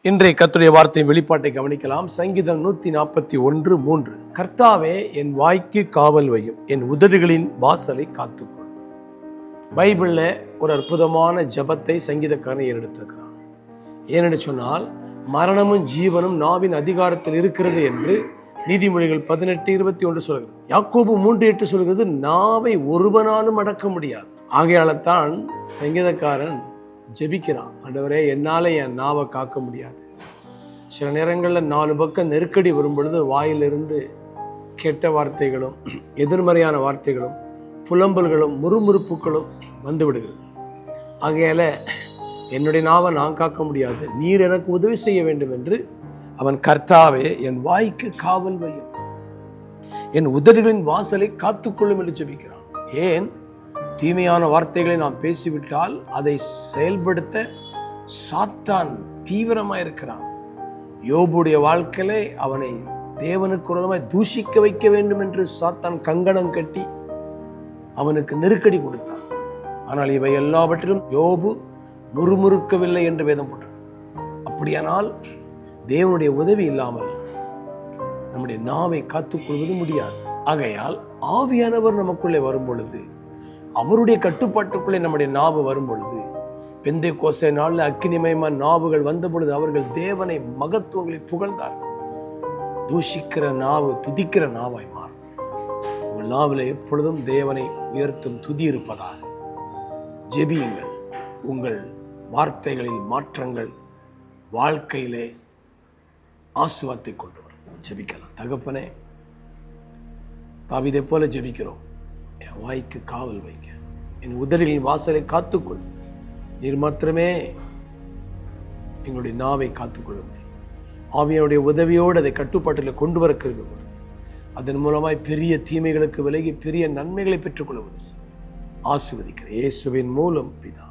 இன்றைய கர்த்தருடைய வார்த்தையின் வெளிப்பாட்டை கவனிக்கலாம். சங்கீதம் 141:3. கர்த்தாவே, என் வாய்க்கு காவல் வையும், என் உதடுகளின் வாசலை காத்துக்கொள். பைபிள்ல ஒரு அற்புதமான ஜெபத்தை சங்கீதக்காரன் ஏறெடுத்திருக்கிறான். ஏனென்று சொன்னால், மரணமும் ஜீவனும் நாவின் அதிகாரத்தில் இருக்கிறது என்று நீதிமொழிகள் 18:21 சொல்கிறது. யாக்கோபு 3:8 சொல்கிறது, நாவை ஒருவனாலும் அடக்க முடியாது. ஆகையால தான் சங்கீதக்காரன் ஜெபிக்கிறான், ஆண்டவரே, என்னால என் நாவை காக்க முடியாது. சில நேரங்களில் 4 பக்கம் நெருக்கடி வரும் பொழுது வாயிலிருந்து கெட்ட வார்த்தைகளும் எதிர்மறையான வார்த்தைகளும் புலம்பல்களும் முறுமுறுப்புகளும் வந்து விடுகிறது. ஆகையால என்னுடைய நாவை நான் காக்க முடியாது, நீர் எனக்கு உதவி செய்ய வேண்டும் என்று அவன் கர்த்தாவே, என் வாய்க்கு காவல் வையும், என் உதடுகளின் வாசலை காத்துக்கொள்ளும் என்று ஜெபிக்கிறான். ஏன்? தீமையான வார்த்தைகளை நாம் பேசிவிட்டால் அதை செயல்படுத்த சாத்தான் தீவிரமாக இருக்கிறான். யோபுடைய வாழ்க்கையிலே அவனை தேவனுக்கு விரோதமாய் தூஷிக்க வைக்க வேண்டும் என்று சாத்தான் கங்கணம் கட்டி அவனுக்கு நெருக்கடி கொடுத்தான். ஆனால் இவை எல்லாவற்றிலும் யோபு முறுமுறுக்கவில்லை என்று வேதம் போட்டது. அப்படியானால் தேவனுடைய உதவி இல்லாமல் நம்முடைய நாவை காத்துக்கொள்வது முடியாது. ஆகையால் ஆவியானவர் நமக்குள்ளே வரும் பொழுது, அவருடைய கட்டுப்பாட்டுக்குள்ளே நம்முடைய நாவு வரும் பொழுது, பெந்தைக்கோஸ்தே நாளில் அக்கினிமயமான நாவுகள் வந்த பொழுது அவர்கள் தேவனை மகத்துவங்களை புகழ்ந்தார்கள். தூஷிக்கிற நாவு துதிக்கிற நாவாய் மாறும். உங்கள் நாவில் எப்பொழுதும் தேவனை உயர்த்தும் துதி இருப்பதாக ஜெபியுங்கள். உங்கள் வார்த்தைகளில் மாற்றங்கள் வாழ்க்கையிலே ஆசீர்வாதத்தை கொண்டு வரும். ஜெபிக்கலாம். தகப்பனே, தாவீதை போல ஜெபிக்கிறோம். என் வாய்க்கு காவல் வைக்க, என் உதடுகளின் வாசலை காத்துக்கொள். நீர் மாத்திரமே எங்களுடைய நாவை காத்துக்கொள்ள முடியும். ஆவியனுடைய உதவியோடு அதை கட்டுப்பாட்டில் கொண்டு வர கிருபை கொடு. அதன் மூலமாய் பெரிய தீமைகளுக்கு விலகி பெரிய நன்மைகளை பெற்றுக்கொள்ள உதவி ஆசீர்வதிக்கிறேன். இயேசுவின் மூலம் பிதா.